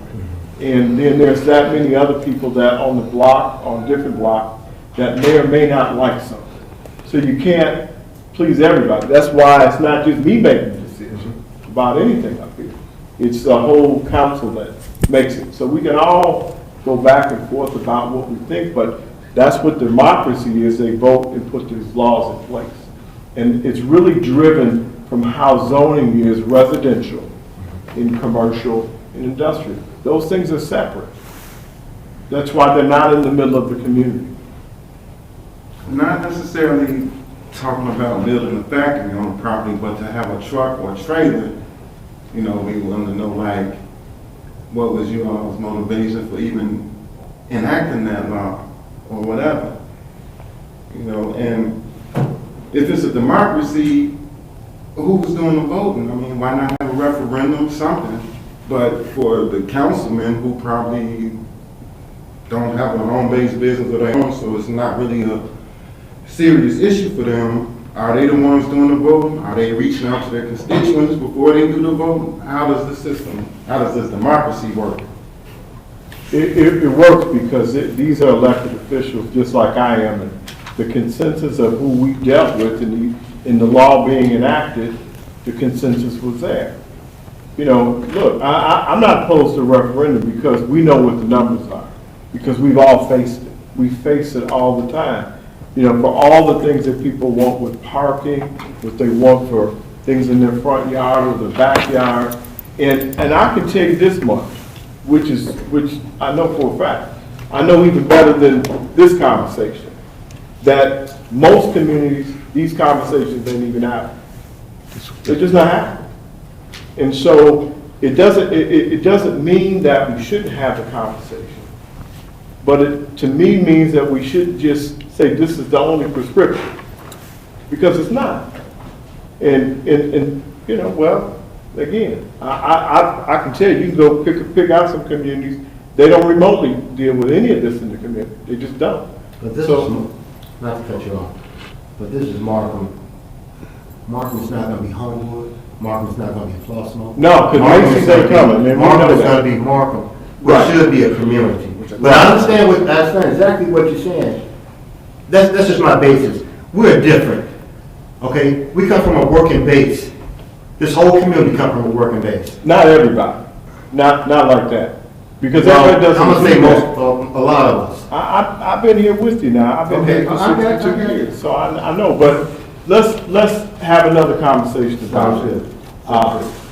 And then there's that many other people that on the block, on different blocks, that may or may not like something. So you can't please everybody. That's why it's not just me making a decision about anything up here. It's the whole council that makes it. So we can all go back and forth about what we think, but that's what democracy is. They vote and put these laws in place. And it's really driven from how zoning is residential, in commercial, and industrial. Those things are separate. That's why they're not in the middle of the community. Not necessarily talking about building a factory on the property, but to have a truck or trailer, you know, we want to know, like, what was your motivation for even enacting that law or whatever, you know, and if it's a democracy, who's doing the voting? I mean, why not have a referendum, something? But for the councilmen who probably don't have a home-based business of their own, so it's not really a serious issue for them, are they the ones doing the voting? Are they reaching out to their constituents before they do the voting? How does the system, how does this democracy work? It works because these are elected officials just like I am. And the consensus of who we dealt with in the law being enacted, the consensus was there. You know, look, I'm not opposed to a referendum because we know what the numbers are, because we've all faced it. We face it all the time. You know, for all the things that people want with parking, what they want for things in their front yard or their backyard. And I can tell you this much, which I know for a fact. I know even better than this conversation, that most communities, these conversations ain't even happen. They're just not happening. And so it doesn't mean that we shouldn't have the conversation. But it, to me, means that we shouldn't just say this is the only prescription. because it's not. And, you know, well, again, I can tell you, you can go pick out some communities, they don't remotely deal with any of this in the community, they just don't. But this So- is, not to cut you off, but this is Markham. Markham's not gonna be Homewood, Markham's not gonna be Flossmoor. No, because Macy's ain't coming, man, we know Markham's that. gonna be Markham, which Right. should be a community. But I understand exactly what you're saying. That's just my basis. We're different, okay? We come from a working base. This whole community come from a working base. Not everybody, not like that, because Well, everybody doesn't. I'm gonna say do that. most, a lot of us. I've been here with you now, I've been Okay, here for I got 62 you. years, so I know, but let's have another conversation about Sounds it. good.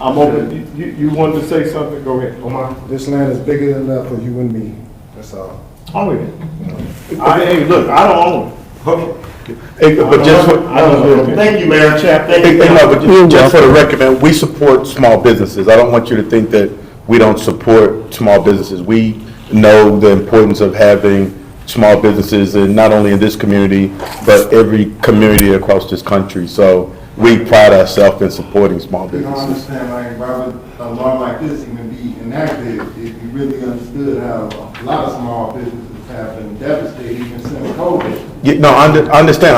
I'm open, you wanted to say something, go ahead. Omar? This land is bigger than enough for you and me, that's all. Oh, yeah. Hey, look, I don't own it. Okay. Hey, but just for, I don't live there. Thank you, Mayor. Thank Hey, you. no, but just for the record, man, we support small businesses. I don't want you to think that we don't support small businesses. We know the importance of having small businesses, and not only in this community, but every community across this country. So we pride ourselves in supporting small You don't businesses. understand, like, why would a law like this even be enacted if you really understood how a lot of small businesses have been devastated even since COVID? Yeah, no, I understand.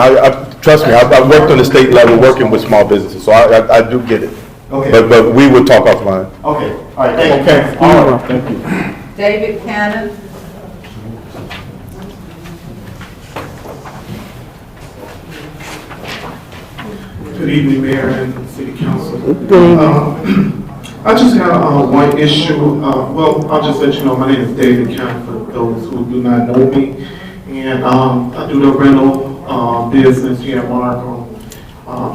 Trust me, I've worked on the state level working with small businesses, so I do get it. Okay. But we will talk offline. Okay, all right, thank you. Okay, all right, thank you. David Cannon. Good evening, Mayor and City Council. Good evening. I just have one issue. Well, I'll just let you know, my name is David Count for those who do not know me. And I do the rental business here at Markham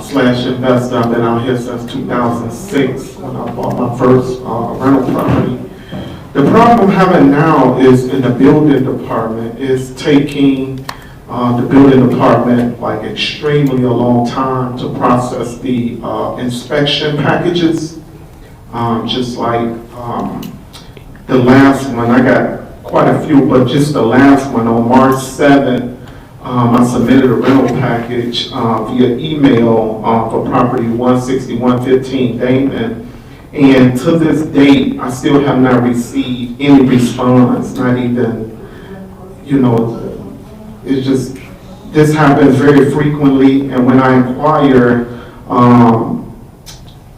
slash investor. I've been out here since 2006 when I bought my first rental property. The problem I'm having now is in the building department is taking the building department like extremely a long time to process the inspection packages. Just like the last one, I got quite a few, but just the last one on March 7th, I submitted a rental package via email for property 16115 Damon. And to this date, I still have not received any response, not even, you know, it's just, this happens very frequently, and when I inquire,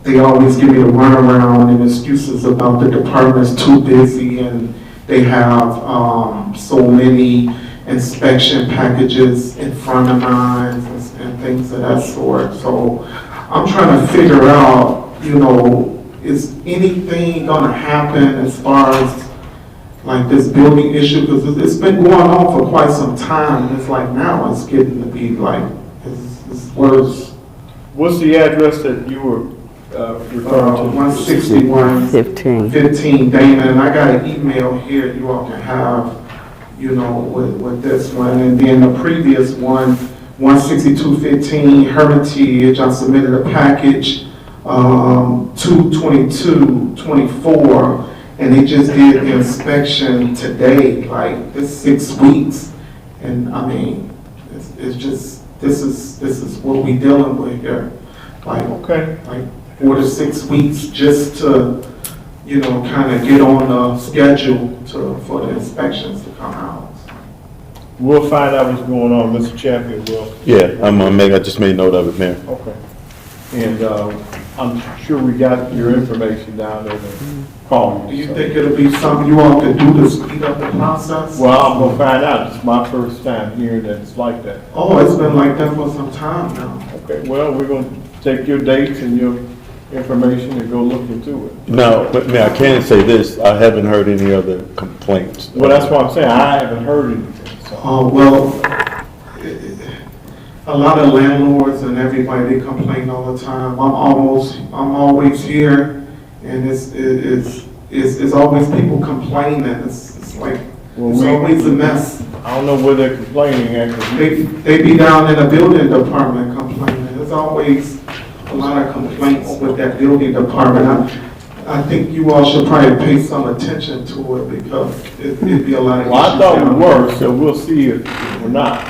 they always give me the runaround and excuses about the department's too busy and they have so many inspection packages in front of mine and things of that sort. So I'm trying to figure out, you know, is anything gonna happen as far as like this building issue? Because it's been going on for quite some time, and it's like now it's getting to be like, it's worse. What's the address that you were referring to? 15. 16115 Dana, and I got an email here you all can have, you know, with this one. And then the previous one, 16215 Hermitage, I submitted a package, 2/22/24, and they just did the inspection today, like this 6 weeks. And I mean, it's just, this is what we dealing with here. Like, Okay. like 4 to 6 weeks just to, you know, kind of get on the schedule for the inspections to come out. We'll find out what's going on, Mr. Champion will. Yeah, I just made note of it, Mayor. Okay. And I'm sure we got your information down there to call Do you. you so. think it'll be something you all could do to speed up the process? Well, I'm gonna find out. It's my first time hearing that it's like that. Oh, it's been like that for some time now. Okay, well, we're gonna take your dates and your information and go look into it. Now, but Mayor, I can say this, I haven't heard any other complaints. Well, that's what I'm saying. I haven't heard anything, so. Well, a lot of landlords and everybody, they complain all the time. I'm always here, and it's always people complaining. It's like, Well, it's always a mess. I don't know where they're complaining at, 'cause They be down in the building department complaining. There's always a lot of complaints with that building department. I think you all should probably pay some attention to it because it'd be a lot of issues. well, I thought down we there. were, so we'll see if we're not.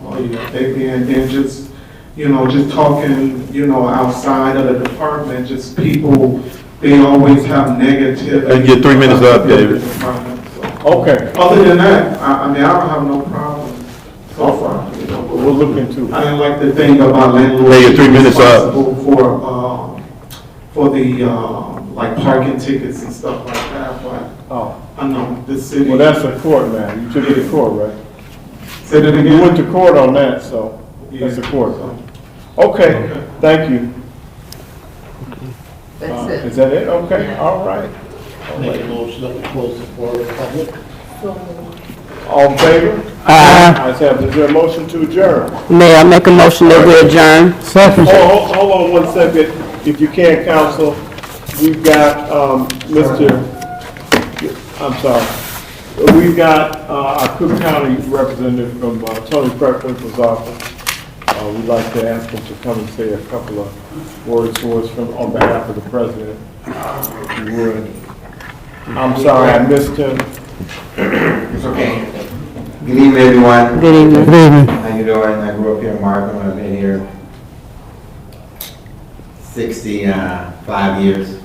Oh, yeah, they be, and then just just talking, outside of the department, just people, they always have negative. And your 3 minutes up, David. Okay, Other than that, I mean, I don't have no problem so far. we'll look into I it. didn't like the thing about landlords. Hey, your 3 minutes up. responsible for the, like parking tickets and stuff like that, but Oh, I know the city. well, that's a court matter. You took it to court, right? Say that You again? went to court on that, so that's a court. Okay, thank you. That's it. Is that it? Okay, all right. Make a motion that we close the floor to the public. All in favor? Ayes have it. Is there a motion to adjourn? Mayor, I make a motion that we adjourn. Second. Hold on 1 second, if you can, counsel. We've got, I'm sorry. We've got, our Cook County representative from, Tony Preckwinkle's office. We'd like to ask him to come and say a couple of words for us on behalf of the president, if you would. I'm sorry, I missed him. It's okay. Good evening, everyone. Good evening. Good evening. How you doing? I grew up here in Markham. I've been here 65 years.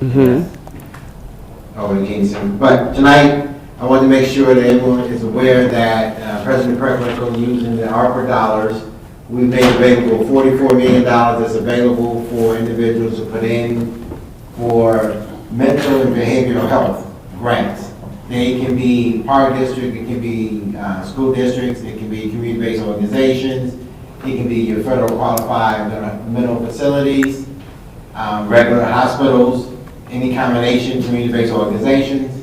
Over in Kingston. But tonight, I want to make sure that everyone is aware that President Preckwinkle, using the ARPA dollars, we've made available $44 million that's available for individuals to put in for mental and behavioral health grants. They can be park district, it can be school districts, it can be community-based organizations, it can be your federal qualified mental facilities, regular hospitals, any combination, community-based organizations.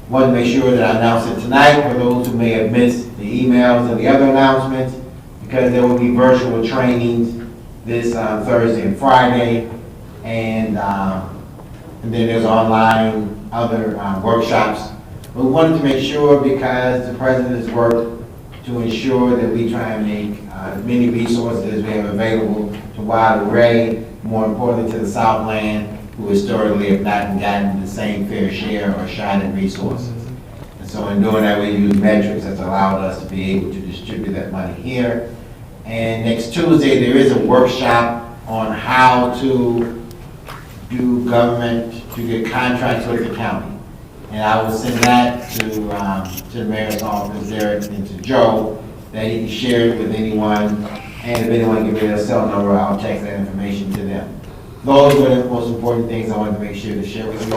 Want to make sure that I announce it tonight for those who may have missed the emails and the other announcements, because there will be virtual trainings this Thursday and Friday, and then there's online other workshops. We wanted to make sure, because the president has worked to ensure that we try and make as many resources as we have available to wide array, more importantly to the Southland, who historically have not gotten the same fair share or shot at resources. And so in doing that, we use metrics that's allowed us to be able to distribute that money here. And next Tuesday, there is a workshop on how to do government, to get contracts with the county. And I will send that to the mayor's office there and to Joe, that he can share it with anyone. And if anyone can give me their cell number, I'll text that information to them. Those are the most important things I wanted to make sure to share with you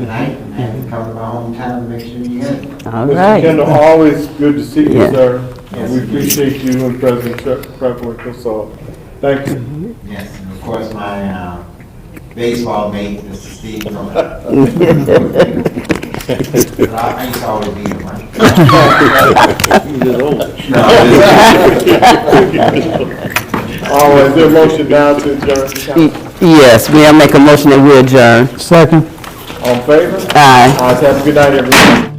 tonight. And have to come to my hometown to make sure you get it. All Mr. right. Kendall, always good to see you, Yeah. sir. And we appreciate you and President Preckwinkle, so thank you. Yes, and of course, my baseball mate, Mr. Steve Miller. I used to always be the one. All right, is there a motion now to adjourn? Yes, Mayor, I make a motion that we adjourn. Second. All in favor? Aye. Have a good night, everyone.